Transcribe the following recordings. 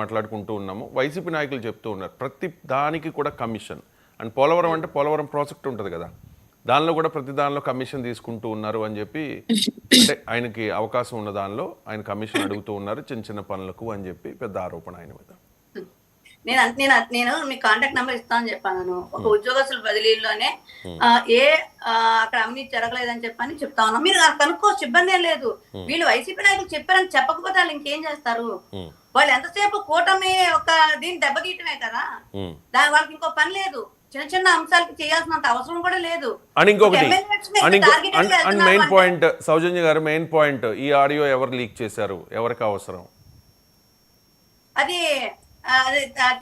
మాట్లాడుకుంటూ ఉన్నాము. వైసీపీ నాయకులు చెప్తూ ఉన్నారు ప్రతి దానికి కూడా కమిషన్. అండ్ పోలవరం అంటే పోలవరం ప్రాజెక్ట్ ఉంటుంది కదా, దానిలో కూడా ప్రతి దానిలో కమిషన్ తీసుకుంటూ ఉన్నారు అని చెప్పి, అంటే ఆయనకి అవకాశం ఉన్న దానిలో ఆయన కమిషన్ అడుగుతూ ఉన్నారు చిన్న చిన్న పనులకు అని చెప్పి పెద్ద ఆరోపణ ఆయన మీద. నేను మీకు కాంటాక్ట్ నెంబర్ ఇస్తానని చెప్పాను. ఒక ఉద్యోగస్తుల బదిలీలోనే ఏ అక్కడ అవినీతి జరగలేదని చెప్పని చెప్తా ఉన్నాం. మీరు కనుక్కోవచ్చు, ఇబ్బంది ఏం లేదు. వీళ్ళు వైసీపీ నాయకులు చెప్పారని చెప్పకపోతే వాళ్ళు ఇంకేం చేస్తారు? వాళ్ళు ఎంతసేపు కూటమి ఒక దీన్ని దెబ్బతీయటమే కదా, వాళ్ళకి ఇంకో పని లేదు. చిన్న చిన్న అంశాలకి చేయాల్సినంత అవసరం కూడా లేదు. అండ్ ఇంకొకటి మెయిన్ పాయింట్, సౌజన్య గారు మెయిన్ పాయింట్, ఈ ఆడియో ఎవరు లీక్ చేశారు, ఎవరికి అవసరం అది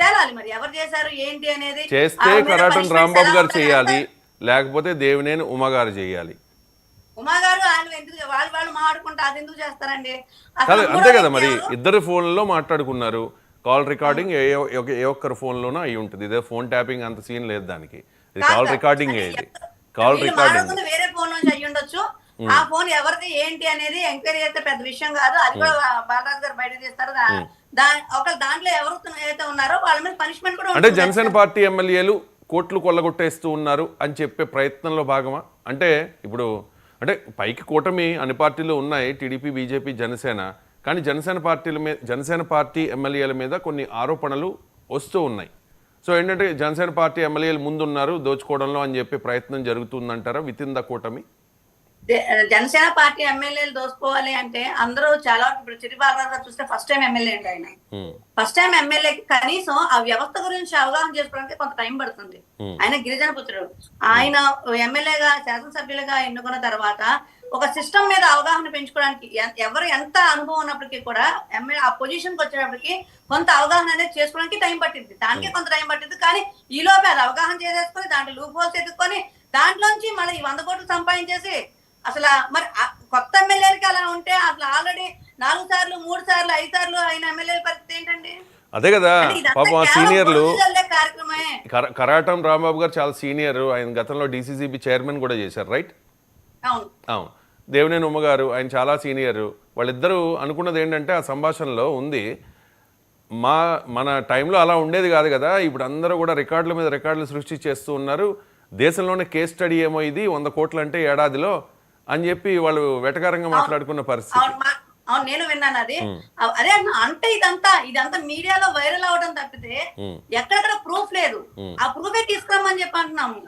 తేలాలి. మరి ఎవరు చేశారు ఏంటి అనేది చేస్తే కరాటం రాంబాబు గారు చేయాలి, లేకపోతే దేవినేని ఉమా గారు చేయాలి. ఉమా గారు వాళ్ళు ఎందుకు వాళ్ళు మాట్లాడుకుంటే అది ఎందుకు చేస్తారండి? అంతే కదా, మరి ఇద్దరు ఫోన్లలో మాట్లాడుకున్నారు. కాల్ రికార్డింగ్ ఏ ఒక్కరి ఫోన్లోనూ అయి ఉంటుంది. ఇదే ఫోన్ ట్యాపింగ్ అంత సీన్ లేదు దానికి. ఇది కాల్ రికార్డింగ్, ఇది కాల్ రికార్డింగ్ వేరే ఫోన్ నుంచి అయ్యి ఉండొచ్చు. ఆ ఫోన్ ఎవరిది ఏంటి అనేది ఎంక్వైరీ చేస్తే పెద్ద విషయం కాదు. అది కూడా బాలరాజు గారు బయట తీస్తారు. దాంట్లో ఎవరు అయితే ఉన్నారో వాళ్ళ మీద పనిష్మెంట్ కూడా. అంటే జనసేన పార్టీ ఎమ్మెల్యేలు కోట్లు కొల్లగొట్టేస్తూ ఉన్నారు అని చెప్పే ప్రయత్నంలో భాగమా? అంటే ఇప్పుడు అంటే పైకి కూటమి అన్ని పార్టీలు ఉన్నాయి, టీడీపీ, బీజేపీ, జనసేన. కానీ జనసేన పార్టీ ఎమ్మెల్యేల మీద కొన్ని ఆరోపణలు వస్తూ ఉన్నాయి. సో ఏంటంటే జనసేన పార్టీ ఎమ్మెల్యేలు ముందున్నారు దోచుకోవడంలో అని చెప్పే ప్రయత్నం జరుగుతుందంటారా విత్ ఇన్ ద కూటమి? జనసేన పార్టీ ఎమ్మెల్యేలు దోసుకోవాలి అంటే అందరూ చాలా, ఇప్పుడు చిరి బాలరాజు గారు చూస్తే ఫస్ట్ టైం ఎమ్మెల్యే అండి. ఆయన ఫస్ట్ టైం ఎమ్మెల్యేకి కనీసం ఆ వ్యవస్థ గురించి అవగాహన చేసుకోవడానికి కొంత టైం పడుతుంది. ఆయన గిరిజన పుత్రుడు. ఆయన ఎమ్మెల్యేగా శాసనసభ్యులుగా ఎన్నుకున్న తర్వాత ఒక సిస్టమ్ మీద అవగాహన పెంచుకోవడానికి ఎవరు ఎంత అనుభవం ఉన్నప్పటికీ కూడా ఎమ్మెల్యే ఆ పొజిషన్కి వచ్చేటప్పటికి కొంత అవగాహన అనేది చేసుకోవడానికి టైం పట్టింది. దానికి కొంత టైం పట్టింది. కానీ ఈ లోపే అది అవగాహన చేసేసుకొని దాంట్లో లూప్ హోల్స్ ఎత్తుకొని దాంట్లోంచి మళ్ళీ 100 కోట్లు సంపాదించేసి అసలు మరి కొత్త ఎమ్మెల్యేలకి అలా ఉంటే అసలు ఆల్రెడీ 4 సార్లు 3 సార్లు 5 సార్లు అయిన ఎమ్మెల్యేల పరిస్థితి ఏంటండి? అదే కదా పాపం సీనియర్లు. కరాటం రాంబాబు గారు చాలా సీనియర్. ఆయన గతంలో డీసీసీబీ చైర్మన్ కూడా చేశారు, రైట్? అవును. దేవినేని ఉమ్మ గారు ఆయన చాలా సీనియర్. వాళ్ళిద్దరూ అనుకున్నది ఏంటంటే ఆ సంభాషణలో ఉంది, మన టైంలో అలా ఉండేది కాదు కదా, ఇప్పుడు అందరూ కూడా రికార్డుల మీద రికార్డులు సృష్టి చేస్తూ ఉన్నారు, దేశంలోనే కేస్ స్టడీ ఏమో ఇది 100 కోట్లు అంటే ఏడాదిలో అని చెప్పి వాళ్ళు వెటకారంగా మాట్లాడుకున్న పరిస్థితి. అవును, నేను విన్నాను అది. అదే అంటే ఇదంతా మీడియాలో వైరల్ అవడం తప్పితే ఎక్కడెక్కడ ప్రూఫ్ లేదు. ఆ ప్రూఫే తీసుకురామని చెప్పి అంటున్నాము.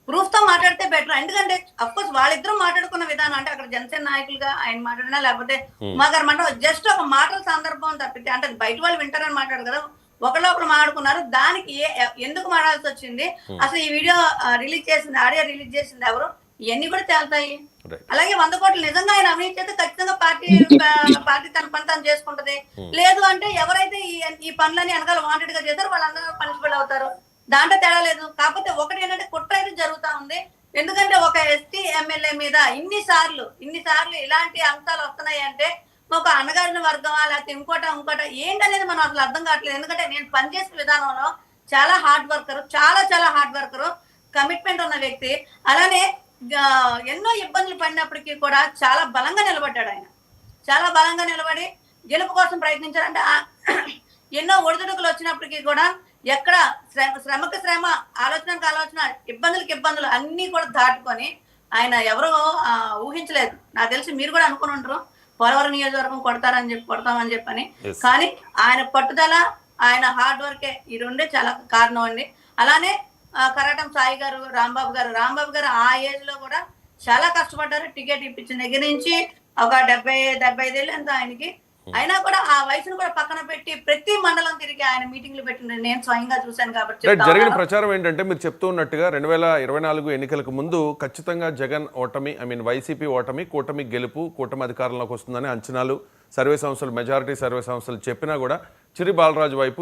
ప్రూఫ్ తో మాట్లాడితే బెటర్. ఎందుకంటే అఫ్ కోర్స్ వాళ్ళిద్దరూ మాట్లాడుకున్న విధానం, అంటే అక్కడ జనసేన నాయకులుగా ఆయన మాట్లాడినా లేకపోతే ఉమా గారు మాట్లాడ జస్ట్ ఒక మాటల సందర్భం తప్పితే, అంటే బయట వాళ్ళు వింటారని మాట్లాడు కదా, ఒకళ్ళు మాట్లాడుకున్నారు. దానికి ఎందుకు మాట్లాడాల్సి వచ్చింది, అసలు ఈ వీడియో రిలీజ్ చేసింది, ఆడియో రిలీజ్ చేసింది ఎవరు, ఇవన్నీ కూడా తేలుతాయి. అలాగే 100 కోట్లు నిజంగా ఆయన అవినీతి చేస్తే ఖచ్చితంగా పార్టీ తన పని తను చేసుకుంటది. లేదు అంటే ఎవరైతే ఈ పనులని వెనకాల వాంటెడ్ గా చేశారో వాళ్ళందరూ పనిష్మెంట్ అవుతారు. దాంట్లో తేడా లేదు. కాకపోతే ఒకటి ఏంటంటే కుట్ర అయితే జరుగుతా ఉంది. ఎందుకంటే ఒక ఎస్టీ ఎమ్మెల్యే మీద ఇన్ని సార్లు ఇలాంటి అంశాలు వస్తున్నాయి అంటే ఒక అణగారిన వర్గమా లేకపోతే ఇంకోట ఏంటనేది మనం అసలు అర్థం కావట్లేదు. ఎందుకంటే నేను పనిచేసే విధానంలో చాలా హార్డ్ వర్కర్, చాలా హార్డ్ వర్కర్, కమిట్మెంట్ ఉన్న వ్యక్తి. అలానే ఎన్నో ఇబ్బందులు పడినప్పటికీ కూడా చాలా బలంగా నిలబడ్డాడు. ఆయన చాలా బలంగా నిలబడి గెలుపు కోసం ప్రయత్నించారంటే ఎన్నో ఒడిదుడుకులు వచ్చినప్పటికీ కూడా ఎక్కడ శ్రమకు శ్రమ, ఆలోచనకు ఆలోచన, ఇబ్బందులకు ఇబ్బందులు అన్ని కూడా దాటుకొని ఆయన ఎవరో ఊహించలేదు. నాకు తెలిసి మీరు కూడా అనుకుని ఉంటారు పోలవరం నియోజకవర్గం కొడతామని చెప్పని. కానీ ఆయన పట్టుదల, ఆయన హార్డ్ వర్కే ఈ రెండే చాలా కారణం అండి. అలానే కరాటం సాయి గారు, రాంబాబు గారు ఆ ఏజ్ లో కూడా చాలా కష్టపడ్డారు. టికెట్ ఇప్పించిన దగ్గర నుంచి ఒక 70-75 ఏళ్ళు ఎంత ఆయనకి. అయినా కూడా ఆ వయసును కూడా పక్కన పెట్టి ప్రతి మండలం తిరిగి ఆయన మీటింగ్లు పెట్టిన నేను స్వయంగా చూశాను. కాబట్టి జరిగిన ప్రచారం ఏంటంటే మీరు చెప్తూ ఉన్నట్టుగా 2024 ఎన్నికలకు ముందు ఖచ్చితంగా జగన్ ఓటమి, వైసీపీ ఓటమి, కూటమి గెలుపు, కూటమి అధికారంలోకి వస్తుందని అంచనాలు సర్వే సంస్థలు, మెజారిటీ సర్వే సంస్థలు చెప్పినా కూడా చిరి బాలరాజు వైపు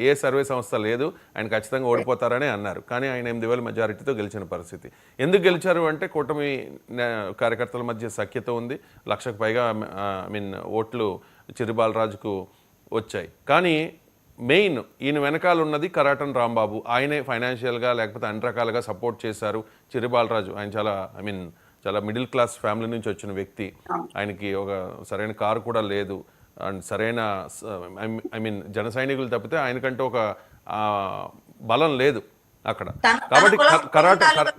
ఏ సర్వే సంస్థ లేదు, ఆయన ఖచ్చితంగా ఓడిపోతారని అన్నారు. కానీ ఆయన 8,000 మెజారిటీతో గెలిచిన పరిస్థితి. ఎందుకు గెలిచారు అంటే కూటమి కార్యకర్తల మధ్య సఖ్యత ఉంది, 1,00,000కు పైగా ఓట్లు చిరి బాలరాజుకు వచ్చాయి. కానీ మెయిన్ ఈయన వెనకాల ఉన్నది కరాటం రాంబాబు. ఆయనే ఫైనాన్షియల్గా లేకపోతే అన్ని రకాలుగా సపోర్ట్ చేశారు చిరి బాలరాజు. ఆయన చాలా మిడిల్ క్లాస్ ఫ్యామిలీ నుంచి వచ్చిన వ్యక్తి. ఆయనకి ఒక సరైన కారు కూడా లేదు. అండ్ సరైన ఐ మీన్ జన సైనికులు తప్పితే ఆయనకంటూ ఒక బలం లేదు అక్కడ. కాబట్టి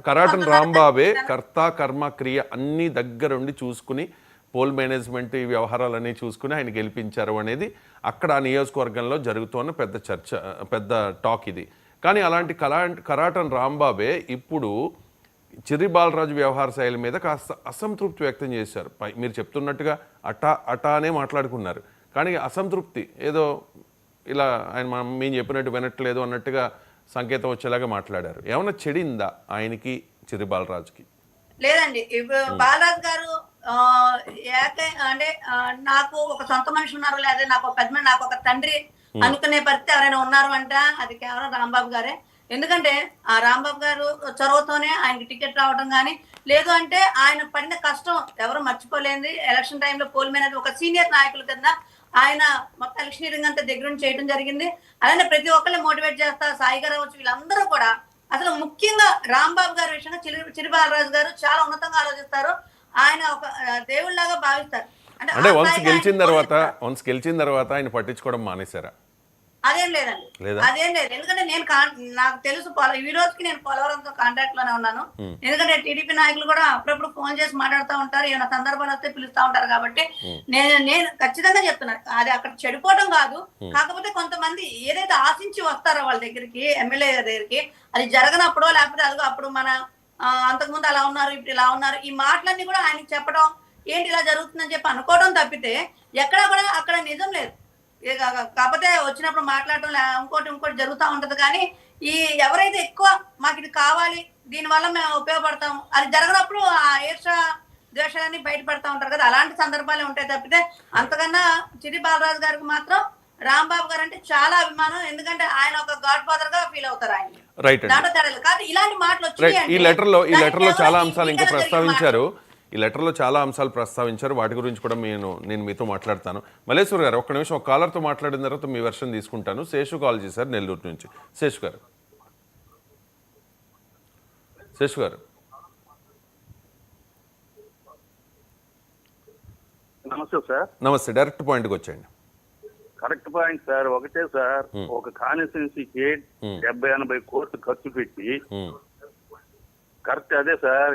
కరాటన్ రాంబాబే కర్త కర్మ క్రియ అన్ని దగ్గరుండి చూసుకుని పోల్ మేనేజ్మెంట్ ఈ వ్యవహారాలన్నీ చూసుకుని ఆయన గెలిపించారు అనేది అక్కడ ఆ నియోజకవర్గంలో జరుగుతున్న పెద్ద చర్చ, పెద్ద టాక్ ఇది. కానీ అలాంటి కరాటన్ రాంబాబే ఇప్పుడు చిర్రి బాలరాజు వ్యవహార శైలి మీద కాస్త అసంతృప్తి వ్యక్తం చేశారు. మీరు చెప్తున్నట్టుగా అటానే మాట్లాడుకున్నారు, కానీ అసంతృప్తి ఏదో ఇలా ఆయన మేము చెప్పినట్టు వినట్లేదు అన్నట్టుగా సంకేతం వచ్చేలాగా మాట్లాడారు. ఏమన్నా చెడిందా ఆయనకి చిర్రి బాలరాజుకి? లేదండి, ఇప్పుడు బాలరాజు గారు అంటే నాకు ఒక సొంత మనిషి ఉన్నారు, లేదా నాకు ఒక పెద్ద నాకు ఒక తండ్రి అనుకునే పరిస్థితి ఎవరైనా ఉన్నారు అంటే అది కేవలం రాంబాబు గారే. ఎందుకంటే ఆ రాంబాబు గారు చొరవతోనే ఆయనకి టికెట్ రావడం కానీ, లేదు అంటే ఆయన పడిన కష్టం ఎవరు మర్చిపోలేంది. ఎలక్షన్ టైంలో పోల్ మేనేజ్ ఒక సీనియర్ నాయకుల కింద ఆయన మొత్తం ఎలక్షనీరింగ్ అంతా దగ్గర చేయడం జరిగింది. అలానే ప్రతి ఒక్కరిని మోటివేట్ చేస్తా, సాయి గారు అవచ్చు, వీళ్ళందరూ కూడా అసలు ముఖ్యంగా రాంబాబు గారి విషయంగా చిర్రి బాలరాజు గారు చాలా ఉన్నతంగా ఆలోచిస్తారు. ఆయన ఒక దేవుళ్లాగా భావిస్తారు. అంటే వన్స్ గెలిచిన తర్వాత ఆయన పట్టించుకోవడం మానేశారా? అదేం లేదండి, అదేం లేదు. ఎందుకంటే నాకు తెలుసు, ఈ రోజుకి నేను పోలవరంతో కాంటాక్ట్ లోనే ఉన్నాను. ఎందుకంటే టీడీపీ నాయకులు కూడా అప్పుడప్పుడు ఫోన్ చేసి మాట్లాడుతూ ఉంటారు, ఏమైనా సందర్భాలు వస్తే పిలుస్తూ ఉంటారు. కాబట్టి నేను ఖచ్చితంగా చెప్తున్నాను, అది అక్కడ చెడిపోవడం కాదు. కాకపోతే కొంతమంది ఏదైతే ఆశించి వస్తారో వాళ్ళ దగ్గరికి, ఎమ్మెల్యే దగ్గరికి, అది జరగనప్పుడో లేకపోతే అదిగో అప్పుడు మన అంతకుముందు అలా ఉన్నారు, ఇప్పుడు ఇలా ఉన్నారు, ఈ మాటలన్నీ కూడా ఆయనకి చెప్పడం, ఏంటి ఇలా జరుగుతుందని చెప్పి అనుకోవడం తప్పితే ఎక్కడా కూడా అక్కడ నిజం లేదు. కాకపోతే వచ్చినప్పుడు మాట్లాడటం ఇంకోటి జరుగుతూ ఉంటది. కానీ ఈ ఎవరైతే ఎక్కువ మాకు ఇది కావాలి, దీనివల్ల మేము ఉపయోగపడతాం, అది జరగనప్పుడు ఆ ఈర్ష ద్వేషాలన్నీ బయటపడతా ఉంటారు కదా, అలాంటి సందర్భాలే ఉంటాయి తప్పితే అంతకన్నా చిర్రి బాలరాజు గారికి మాత్రం రాంబాబు గారు అంటే చాలా అభిమానం. ఎందుకంటే ఆయన ఒక గాడ్ ఫాదర్ గా ఫీల్ అవుతారు ఆయన. దాంట్లో తేడా కాదు, ఇలాంటి మాటలు వచ్చాయి. ఈ లెటర్లో చాలా అంశాలు ఇంకా ప్రస్తావించారు. ఈ లెటర్లో చాలా అంశాలు ప్రస్తావించారు, వాటి గురించి కూడా నేను మీతో మాట్లాడతాను. మల్లేశ్వర్ గారు, ఒక్క నిమిషం, ఒక కాలర్తో మాట్లాడిన తర్వాత మీ వెర్షన్ తీసుకుంటాను. శేషు కాల్ చేశారు నెల్లూరు నుంచి. శేషు గారు నమస్తే సార్. నమస్తే, డైరెక్ట్ పాయింట్కి వచ్చేయండి. Correct point sir. ఒకటే సార్, ఒక కాన్స్టిట్యున్సీకి 70-80 కోట్లు ఖర్చు పెట్టి, కరెక్ట్ అదే సార్,